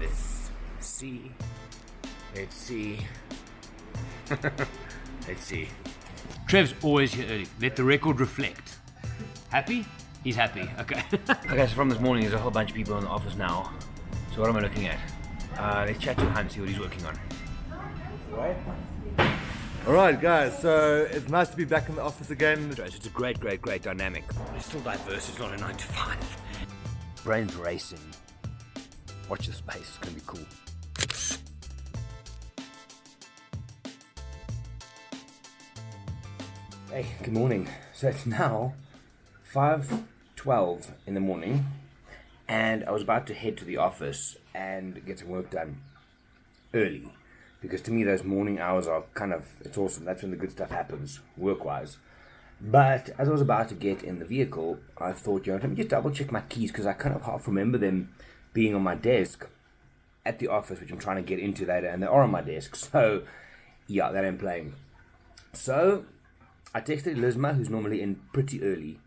Let's see. Let's see. Let's see. Trev's always here early. Let the record reflect. Happy? He's happy. Okay. Okay, so from this morning, there's a whole bunch of people in the office now. So what am I looking at? Let's chat to Hunt, see what he's working on. Alright guys, so it's nice to be back in the office again. It's a great dynamic. It's still diverse, it's not a 9 to 5. Brains racing. Watch the space, it's gonna be cool. Hey, good morning. So it's now 5:12 in the morning, and I was about to head to the office and get some work done early. Because to me, those morning hours are it's awesome. That's when the good stuff happens, work-wise. But as I was about to get in the vehicle, I thought, let me just double-check my keys, because I kind of half remember them being on my desk at the office, which I'm trying to get into later, and they are on my desk. So, yeah, that ain't playing. So, I texted Lizma, who's normally in pretty early,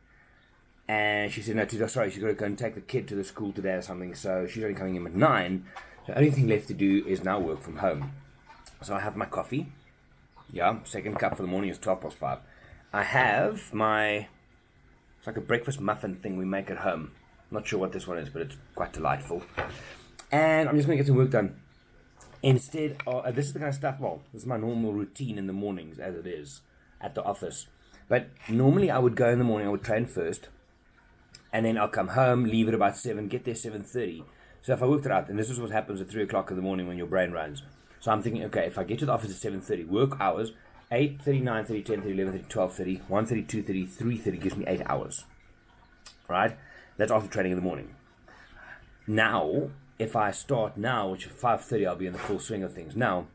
and she said, no, sorry, she's got to go and take the kid to the school today or something, so she's only coming in at 9. The only thing left to do is now work from home. So I have my coffee. Yeah, second cup for the morning is 5:12. I have it's like a breakfast muffin thing we make at home. Not sure what this one is, but it's quite delightful. And I'm just going to get some work done. Instead, this is the kind of stuff, this is my normal routine in the mornings, as it is, at the office. But normally I would go in the morning, I would train first, and then I'll come home, leave at about 7, get there 7:30. So if I worked it out, and this is what happens at 3 o'clock in the morning when your brain runs. So I'm thinking, okay, if I get to the office at 7:30, work hours, 8:30, 9:30, 10:30, 11:30, 12:30, 1:30, 2:30, 3:30 gives me 8 hours. Right? That's after training in the morning. Now, if I start now, which at 5:30 I'll be in the full swing of things. Now,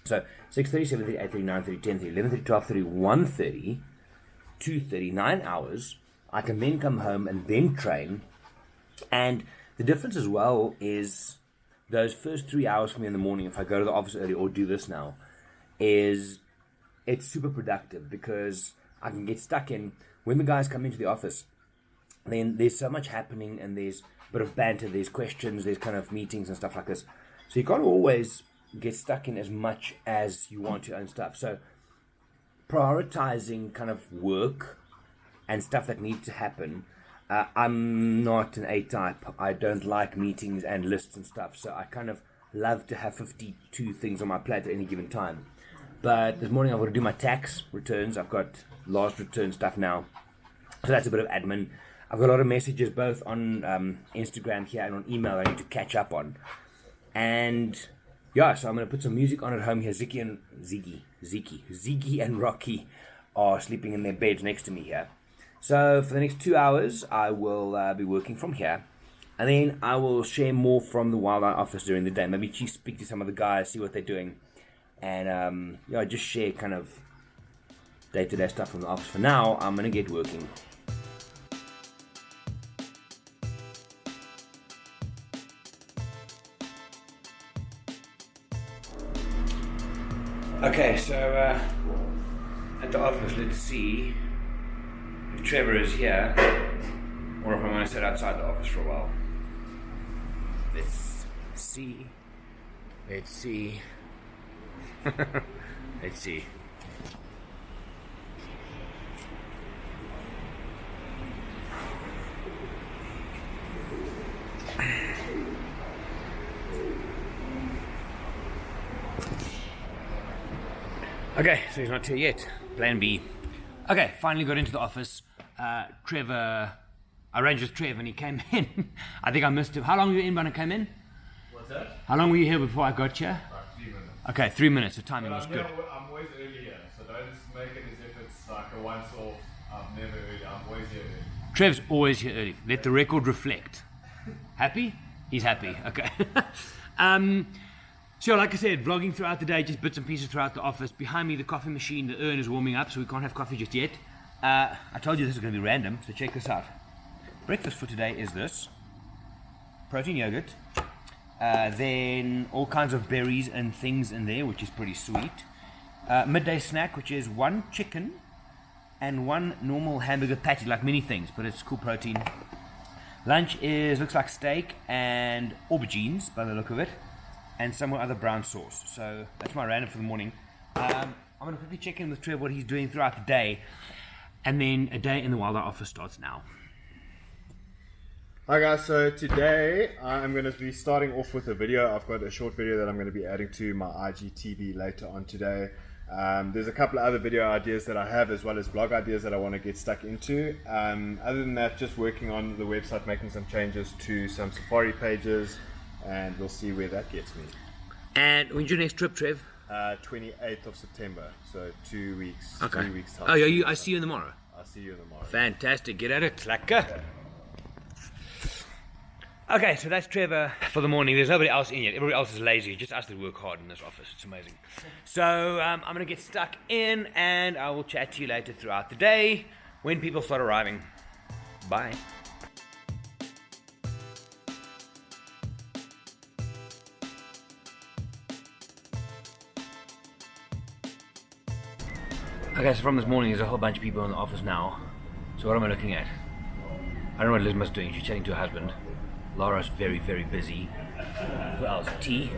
so 6:30, 7:30, 8:30, 9:30, 10:30, 11:30, 12:30, 1:30, 2:30, 9 hours. I can then come home and then train. And the difference as well is those first 3 hours for me in the morning, if I go to the office early or do this now, it's super productive because I can get stuck in. When the guys come into the office, then there's so much happening and there's a bit of banter, there's questions, there's kind of meetings and stuff like this. So you can't always get stuck in as much as you want to and stuff. So prioritizing kind of work and stuff that needs to happen. I'm not an A-type. I don't like meetings and lists and stuff, so I kind of love to have 52 things on my plate at any given time. But this morning I've got to do my tax returns. I've got last return stuff now, so that's a bit of admin. I've got a lot of messages both on Instagram here and on email I need to catch up on. And yeah, so I'm going to put some music on at home here. Ziggy and Rocky are sleeping in their beds next to me here. So for the next 2 hours, I will be working from here. And then I will share more from the Wildlife office during the day. Maybe speak to some of the guys, see what they're doing. And just share kind of day-to-day stuff from the office. For now, I'm going to get working. Okay, so at the office, let's see if Trevor is here, or if I'm going to sit outside the office for a while. Let's see. Let's see. Let's see. Okay, so he's not here yet. Plan B. Okay, finally got into the office. I arranged with Trev and he came in. I think I missed him. How long were you in when I came in? What's that? How long were you here before I got here? Like 3 minutes. Okay, 3 minutes. The timing But was good. I'm always early here, so don't make it as if it's like a once off. I'm never early, I'm always here early. Trev's always here early. Let the record reflect. Happy? He's happy. Okay. So like I said, vlogging throughout the day, just bits and pieces throughout the office. Behind me, the coffee machine, the urn is warming up, so we can't have coffee just yet. I told you this is going to be random, so check this out. Breakfast for today is this. Protein yogurt. Then all kinds of berries and things in there, which is pretty sweet. Midday snack, which is 1 chicken and 1 normal hamburger patty, like many things, but it's cool protein. Lunch looks like steak and aubergines by the look of it, and some other brown sauce. So that's my random for the morning. I'm going to quickly check in with Trev what he's doing throughout the day, and then a day in the Wilder office starts now. Hi guys, so today I'm going to be starting off with a video. I've got a short video that I'm going to be adding to my IGTV later on today. There's a couple of other video ideas that I have, as well as blog ideas that I want to get stuck into. Other than that, just working on the website, making some changes to some Safari pages, and we'll see where that gets me. And when's your next trip, Trev? 28th of September, so 2 weeks, Okay. 3 weeks time. Oh, I see you tomorrow. I'll see you tomorrow. Fantastic. Get at it, Slacker. Okay, so that's Trevor for the morning. There's nobody else in yet. Everybody else is lazy. Just us that work hard in this office. It's amazing. So I'm going to get stuck in, and I will chat to you later throughout the day when people start arriving. Bye. Okay, so from this morning, there's a whole bunch of people in the office now. So what am I looking at? I don't know what Elizabeth's doing. She's chatting to her husband. Laura's very, very busy. Who else? T.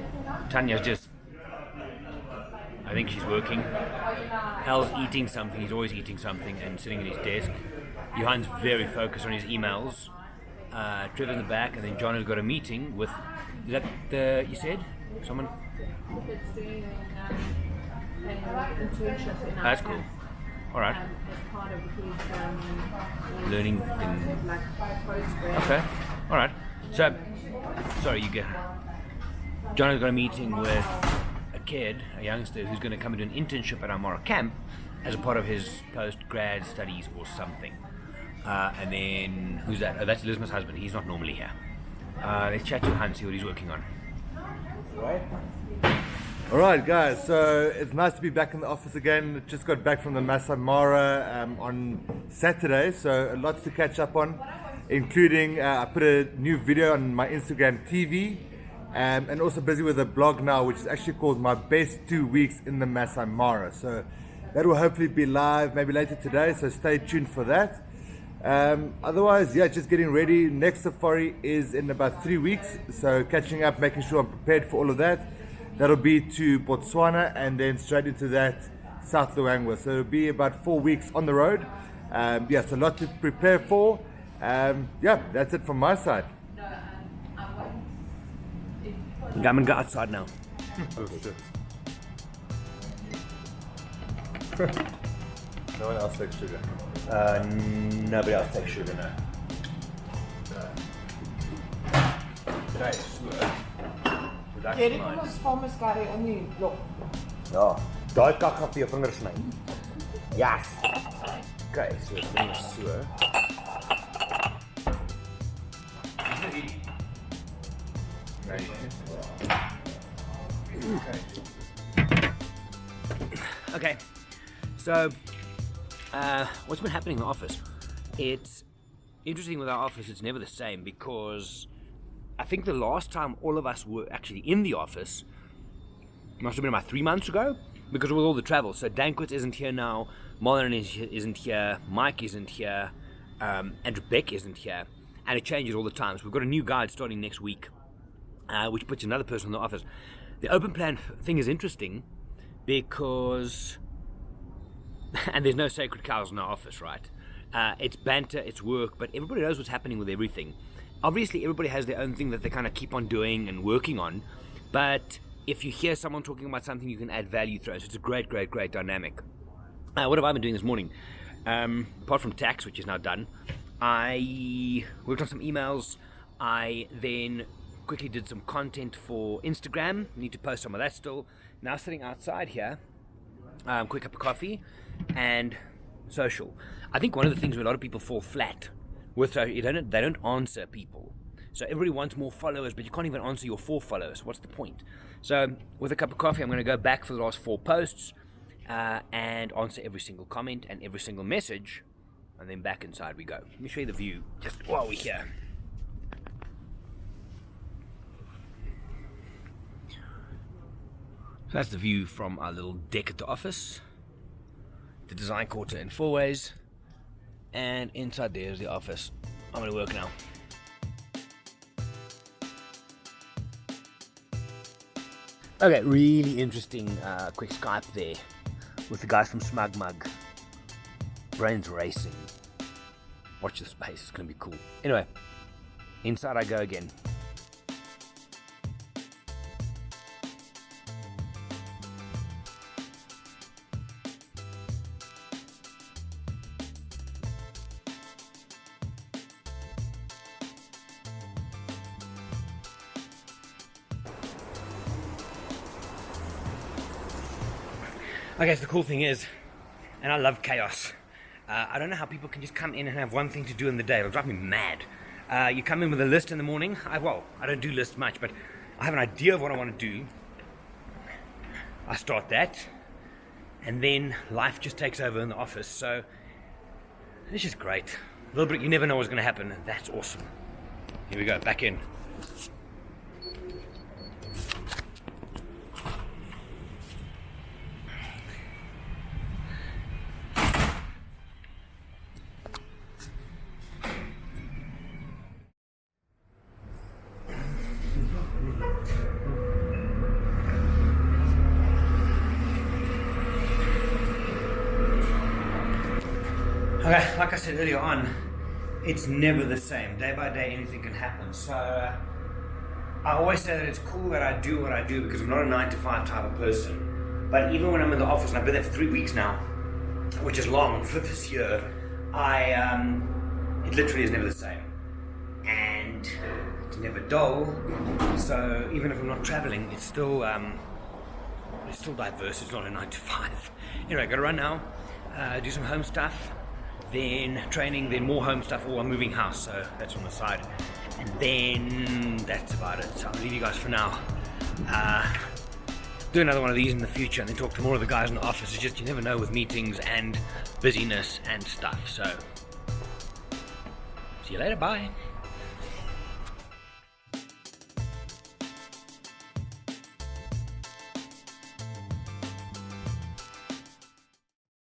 Tanya's just... I think she's working. Hal's eating something. He's always eating something and sitting at his desk. Johan's very focused on his emails. Trevor in the back, and then John has got a meeting with... Is that the... You said? Someone... It's doing an internship in That's cool. Alright. as part of his Learning thing. like postgrad. Okay. Alright. So, sorry, you get... John has got a meeting with a kid, a youngster, who's going to come and do an internship at Amara Camp as a part of his post-grad studies or something. And then, who's that? Oh, that's Elizabeth's husband. He's not normally here. Let's chat to Hans, see what he's working on. Alright guys, so it's nice to be back in the office again. Just got back from the Masai Mara on Saturday, so lots to catch up on, including I put a new video on my Instagram TV, and also busy with a blog now which is actually called My Best 2 Weeks in the Masai Mara. So that will hopefully be live maybe later today, so stay tuned for that. Otherwise, yeah, just getting ready. Next safari is in about 3 weeks, so catching up, making sure I'm prepared for all of that. That'll be to Botswana and then straight into that South Luangwa. So it'll be about 4 weeks on the road. Yeah, so a lot to prepare for. Yeah, that's it from my side. I'm going to go outside now. No one else takes sugar. Nobody else takes sugar now. Hierdie kom ons farmers curry in die blok. Ja, daai kak gaan vir jou vingers sny. Yes. Okay, so dit is so. Okay, so what's been happening in the office? It's interesting with our office, it's never the same, because I think the last time all of us were actually in the office must have been about 3 months ago, because with all the travel. So Dankwitz isn't here now, Marlon isn't here, Mike isn't here, Andrew Beck isn't here, and it changes all the time. So we've got a new guide starting next week, which puts another person in the office. The open plan thing is interesting because, and there's no sacred cows in our office, right? It's banter, it's work, but everybody knows what's happening with everything. Obviously, everybody has their own thing that they kind of keep on doing and working on, but if you hear someone talking about something, you can add value through it. So it's a great, great, great dynamic. What have I been doing this morning? Apart from tax, which is now done, I worked on some emails. I then quickly did some content for Instagram. Need to post some of that still. Now sitting outside here, quick cup of coffee and social. I think one of the things where a lot of people fall flat with they don't answer people. So everybody wants more followers, but you can't even answer your 4 followers. What's the point? So with a cup of coffee, I'm going to go back for the last 4 posts and answer every single comment and every single message, and then back inside we go. Let me show you the view just while we're here. So that's the view from our little deck at the office. The design quarter in 4 ways. And inside there is the office. I'm going to work now. Okay, really interesting quick Skype there with the guys from Smug Mug. Brains racing. Watch the space, it's gonna be cool. Anyway, inside I go again. Okay, so the cool thing is, and I love chaos, I don't know how people can just come in and have one thing to do in the day. It'll drive me mad. You come in with a list in the morning. I don't do lists much, but I have an idea of what I want to do. I start that, and then life just takes over in the office. So it's just great. A little bit, you never know what's going to happen, and that's awesome. Here we go, back in. Okay, like I said earlier on, it's never the same. Day by day, anything can happen. So I always say that it's cool that I do what I do because I'm not a 9-to-5 type of person. But even when I'm in the office, and I've been there for 3 weeks now, which is long for this year, it literally is never the same. And it's never dull. So even if I'm not traveling, it's still diverse. It's not a 9-to-5. Anyway, I gotta run now. Do some home stuff. Then training, then more home stuff, or I'm moving house, so that's on the side. And then that's about it. So I'll leave you guys for now. Do another one of these in the future and then talk to more of the guys in the office. It's just, you never know with meetings and busyness and stuff. So see you later, bye.